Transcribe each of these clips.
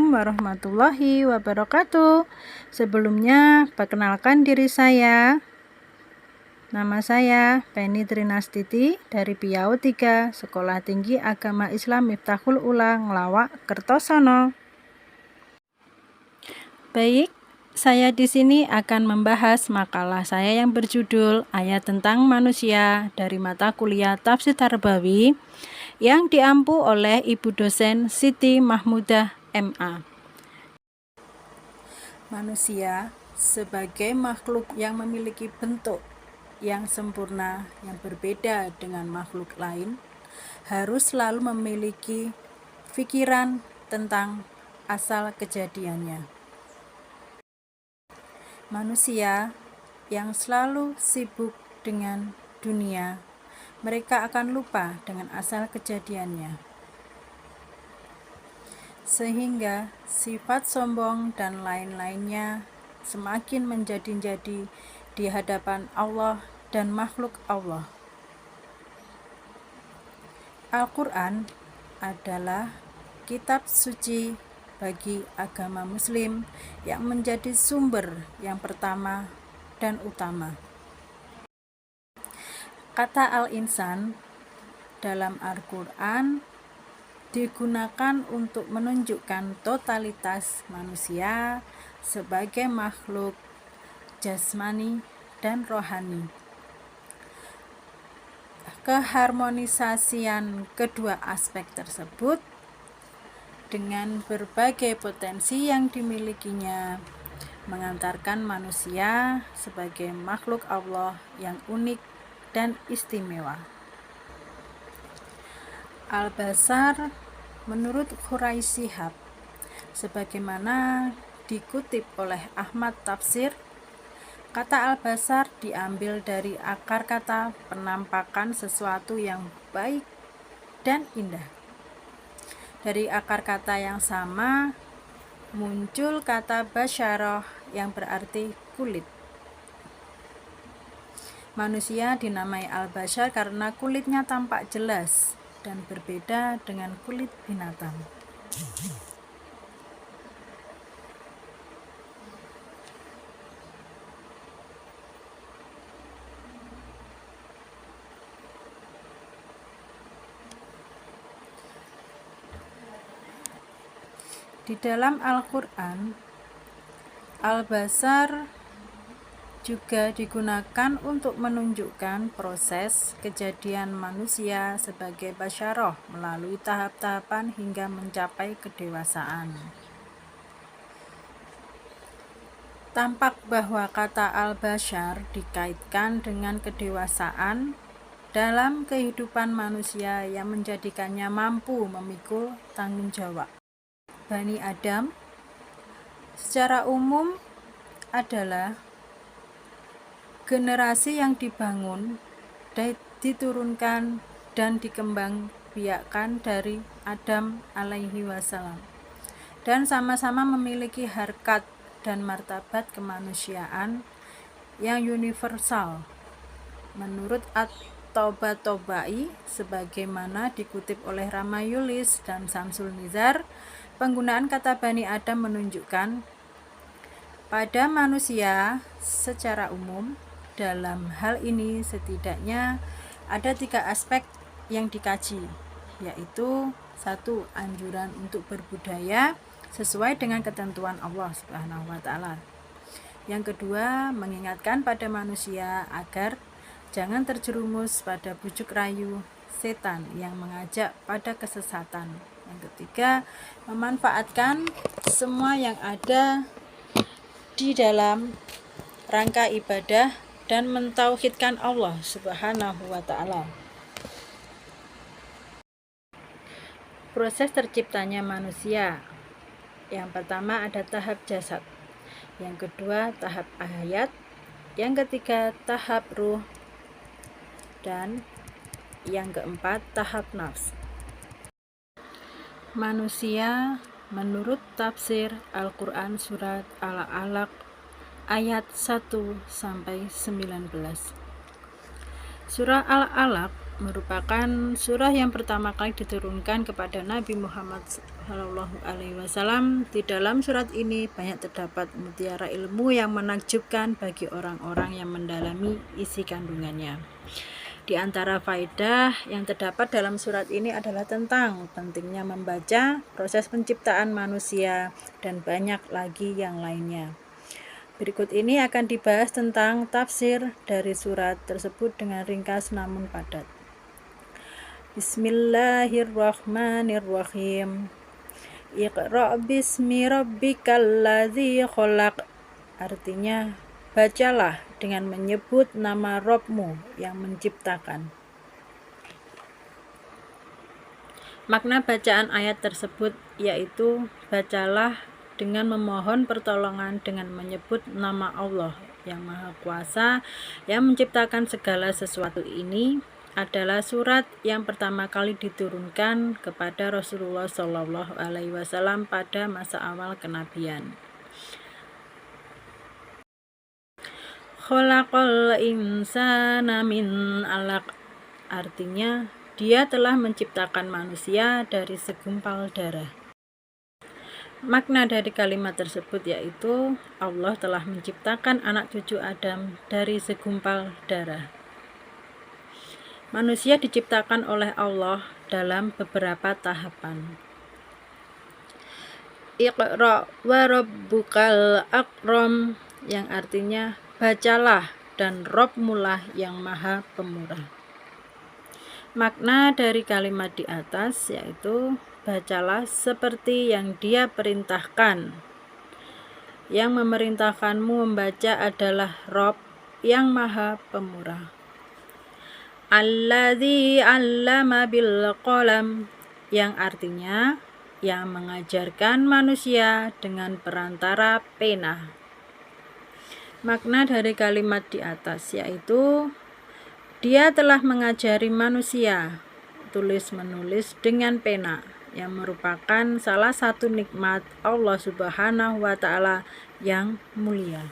Assalamualaikum warahmatullahi wabarakatuh. Sebelumnya, perkenalkan diri saya. Nama saya Penny Trinastiti dari Piau 3, Sekolah Tinggi Agama Islam Miftahul Ula, Ngelawak, Kertosono. Baik, saya di sini akan membahas makalah saya yang berjudul Ayat tentang Manusia dari mata kuliah Tafsir Tarbawi yang diampu oleh Ibu dosen Siti Mahmudah MA. Manusia sebagai makhluk yang memiliki bentuk yang sempurna yang berbeda dengan makhluk lain harus selalu memiliki pikiran tentang asal kejadiannya. Manusia yang selalu sibuk dengan dunia, mereka akan lupa dengan asal kejadiannya. Sehingga sifat sombong dan lain-lainnya semakin menjadi-jadi di hadapan Allah dan makhluk Allah. Al-Quran adalah kitab suci bagi agama Muslim yang menjadi sumber yang pertama dan utama. Kata al-insan dalam Al-Quran digunakan untuk menunjukkan totalitas manusia sebagai makhluk jasmani dan rohani. Keharmonisasian kedua aspek tersebut dengan berbagai potensi yang dimilikinya mengantarkan manusia sebagai makhluk Allah yang unik dan istimewa. Al-Basar menurut Quraisy Shihab, sebagaimana dikutip oleh Ahmad Tafsir, kata Al-Basar diambil dari akar kata penampakan sesuatu yang baik dan indah. Dari akar kata yang sama muncul kata basyarah yang berarti kulit. Manusia dinamai al-bashar karena kulitnya tampak jelas dan berbeda dengan kulit binatang. Di dalam Al-Quran, Al-Basar juga digunakan untuk menunjukkan proses kejadian manusia sebagai basyarah melalui tahap-tahapan hingga mencapai kedewasaan. Tampak bahwa kata al-bashar dikaitkan dengan kedewasaan dalam kehidupan manusia yang menjadikannya mampu memikul tanggung jawab. Bani Adam secara umum adalah generasi yang dibangun, diturunkan dan dikembangbiakkan dari Adam alaihi wasallam dan sama-sama memiliki harkat dan martabat kemanusiaan yang universal. Menurut At-Tabatabai, sebagaimana dikutip oleh Ramayulis dan Samsul Nizar, penggunaan kata Bani Adam menunjukkan pada manusia secara umum. Dalam hal ini setidaknya ada 3 aspek yang dikaji, yaitu 1. Anjuran untuk berbudaya sesuai dengan ketentuan Allah Subhanahu wa Ta'ala. Yang kedua, mengingatkan pada manusia agar jangan terjerumus pada bujuk rayu setan yang mengajak pada kesesatan. Yang ketiga, memanfaatkan semua yang ada di dalam rangka ibadah dan mentauhidkan Allah Subhanahu wa Ta'ala. Proses terciptanya manusia. Yang pertama ada tahap jasad, yang kedua tahap hayat, yang ketiga tahap ruh, dan yang keempat tahap nafs. Manusia menurut tafsir Al-Quran surat Al-Alaq ayat 1-19. Surah Al-Alaq merupakan surah yang pertama kali diturunkan kepada Nabi Muhammad SAW. Di dalam surat ini banyak terdapat mutiara ilmu yang menakjubkan bagi orang-orang yang mendalami isi kandungannya. Di antara faedah yang terdapat dalam surat ini adalah tentang pentingnya membaca, proses penciptaan manusia, dan banyak lagi yang lainnya. Berikut ini akan dibahas tentang tafsir dari surat tersebut dengan ringkas namun padat. Bismillahirrahmanirrahim. Iqra' bismi rabbikal ladzi khalaq. Artinya, bacalah dengan menyebut nama Rabbmu yang menciptakan. Makna bacaan ayat tersebut yaitu bacalah dengan memohon pertolongan dengan menyebut nama Allah yang Maha Kuasa yang menciptakan segala sesuatu. Ini adalah surat yang pertama kali diturunkan kepada Rasulullah SAW pada masa awal kenabian. Khalaqal insana min 'alaq. Artinya, Dia telah menciptakan manusia dari segumpal darah. Makna dari kalimat tersebut yaitu Allah telah menciptakan anak cucu Adam dari segumpal darah. Manusia diciptakan oleh Allah dalam beberapa tahapan. Iqra' wa rabbukal akram, yang artinya bacalah dan Rabbmulah yang Maha Pemurah. Makna dari kalimat di atas yaitu bacalah seperti yang Dia perintahkan. Yang memerintahkanmu membaca adalah Rabb yang Maha Pemurah. Alladzi 'allama bil qalam, yang artinya yang mengajarkan manusia dengan perantara pena. Makna dari kalimat di atas yaitu Dia telah mengajari manusia tulis-menulis dengan pena, yang merupakan salah satu nikmat Allah Subhanahu wa Ta'ala yang mulia.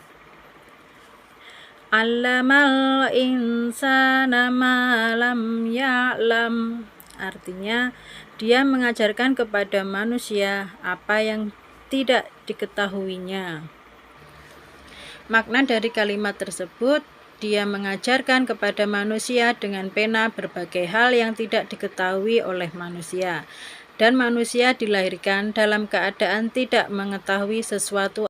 Allamal insana ma lam ya'lam. Artinya, Dia mengajarkan kepada manusia apa yang tidak diketahuinya. Makna dari kalimat tersebut, Dia mengajarkan kepada manusia dengan pena berbagai hal yang tidak diketahui oleh manusia, dan manusia dilahirkan dalam keadaan tidak mengetahui sesuatu.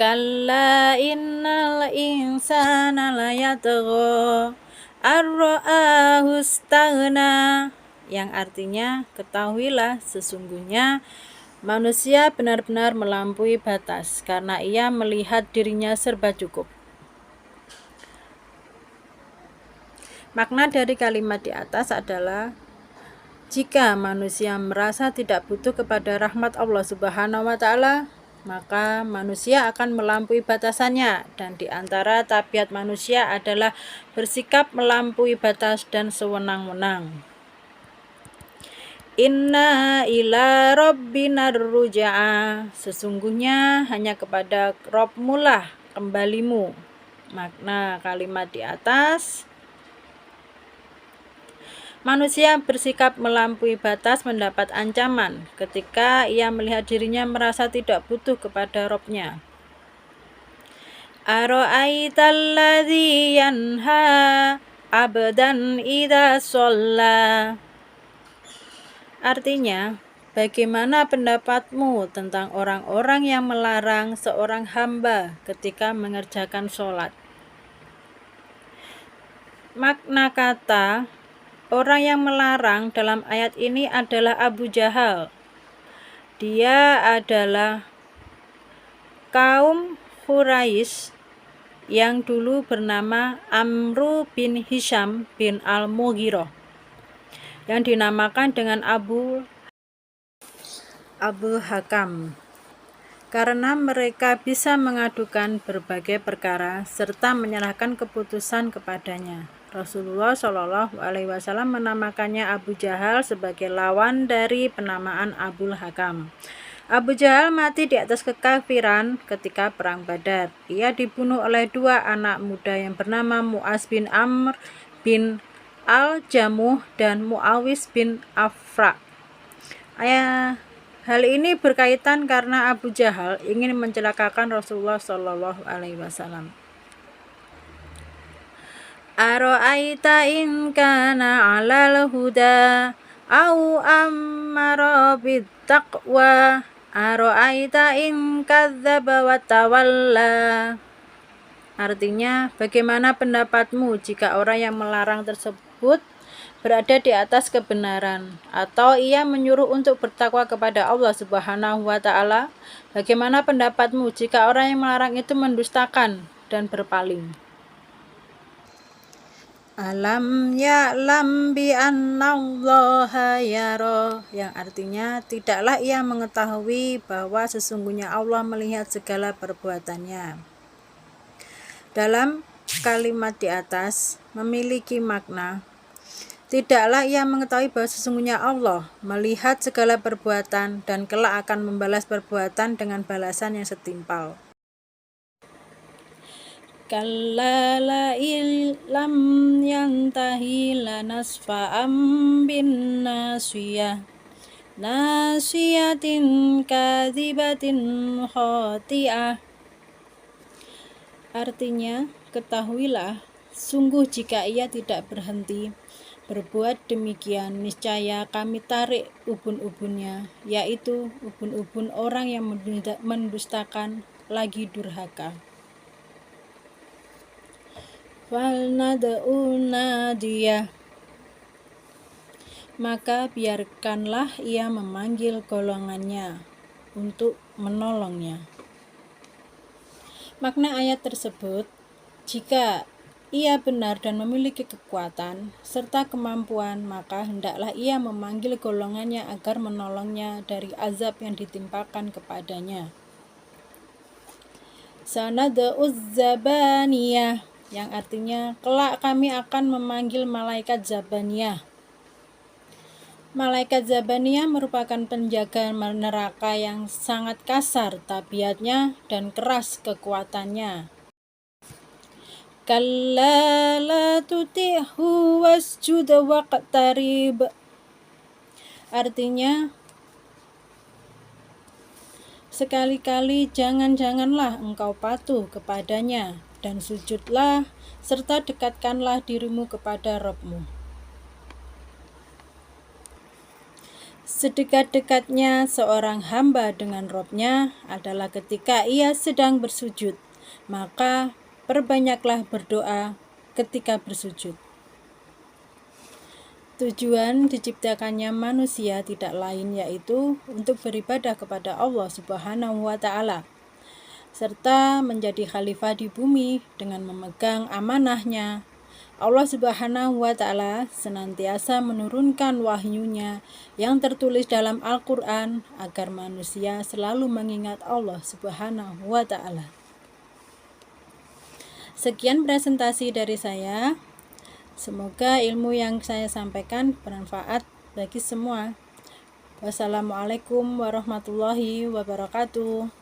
Kalla innal insana layatgha ar-ra'ahu istaghna, yang artinya ketahuilah sesungguhnya manusia benar-benar melampaui batas karena ia melihat dirinya serba cukup. Makna dari kalimat di atas adalah jika manusia merasa tidak butuh kepada rahmat Allah Subhanahu wa Ta'ala, maka manusia akan melampaui batasannya, dan di antara tabiat manusia adalah bersikap melampaui batas dan sewenang-wenang. Inna ila rabbina rujaa, sesungguhnya hanya kepada Rabbmu lah kembalimu. Makna kalimat di atas, manusia bersikap melampaui batas mendapat ancaman ketika ia melihat dirinya merasa tidak butuh kepada Rabb-Nya. Ara'aital ladzi yanha abdan idza shalla. Artinya, bagaimana pendapatmu tentang orang-orang yang melarang seorang hamba ketika mengerjakan sholat? Makna kata orang yang melarang dalam ayat ini adalah Abu Jahal. Dia adalah kaum Quraisy yang dulu bernama Amru bin Hisham bin Al-Mughirah, yang dinamakan dengan Abu Hakam, karena mereka bisa mengadukan berbagai perkara serta menyerahkan keputusan kepadanya. Rasulullah SAW menamakannya Abu Jahal sebagai lawan dari penamaan Abu Hakam. Abu Jahal mati di atas kekafiran ketika perang Badar. Ia dibunuh oleh dua anak muda yang bernama Mu'az bin Amr bin Al-Jamuh dan Muawis bin Afra. Hal ini berkaitan karena Abu Jahal ingin mencelakakan Rasulullah Shallallahu Alaihi Wasallam. Aro'aita in kana 'alal huda au amara bit taqwa aro'aita in kadzdzaba wa tawalla. Artinya, bagaimana pendapatmu jika orang yang melarang tersebut berada di atas kebenaran, atau ia menyuruh untuk bertakwa kepada Allah Subhanahu wa Ta'ala? Bagaimana pendapatmu jika orang yang melarang itu mendustakan dan berpaling? Alam ya'lam bi annallaha yara, yang artinya tidaklah ia mengetahui bahwa sesungguhnya Allah melihat segala perbuatannya. Dalam kalimat di atas memiliki makna, tidaklah ia mengetahui bahwa sesungguhnya Allah melihat segala perbuatan dan kelak akan membalas perbuatan dengan balasan yang setimpal. Kalla la illam yantahi lanasfa'am bin nasiyah nasiyatin kadzibatin khati'ah. Artinya, ketahuilah, sungguh jika ia tidak berhenti berbuat demikian, niscaya kami tarik ubun-ubunnya, yaitu ubun-ubun orang yang mendustakan lagi durhaka. Falnad'u nadiyah, maka biarkanlah ia memanggil golongannya untuk menolongnya. Makna ayat tersebut, jika ia benar dan memiliki kekuatan serta kemampuan, maka hendaklah ia memanggil golongannya agar menolongnya dari azab yang ditimpakan kepadanya. Sanad'uz zabaniyah, yang artinya kelak kami akan memanggil malaikat Zabaniyah. Malaikat Zabaniyah merupakan penjaga neraka yang sangat kasar tabiatnya dan keras kekuatannya. Kalla la tuti'hu wasjud waqtarib, artinya sekali-kali janganlah engkau patuh kepadanya, dan sujudlah serta dekatkanlah dirimu kepada Rabb-Mu. Sedekat-dekatnya seorang hamba dengan Rabb-nya adalah ketika ia sedang bersujud, maka perbanyaklah berdoa ketika bersujud. Tujuan diciptakannya manusia tidak lain yaitu untuk beribadah kepada Allah Subhanahu wa Ta'ala, serta menjadi khalifah di bumi dengan memegang amanahnya. Allah Subhanahu wa Ta'ala senantiasa menurunkan wahyunya yang tertulis dalam Al-Quran agar manusia selalu mengingat Allah Subhanahu wa Ta'ala. Sekian presentasi dari saya. Semoga ilmu yang saya sampaikan bermanfaat bagi semua. Wassalamualaikum warahmatullahi wabarakatuh.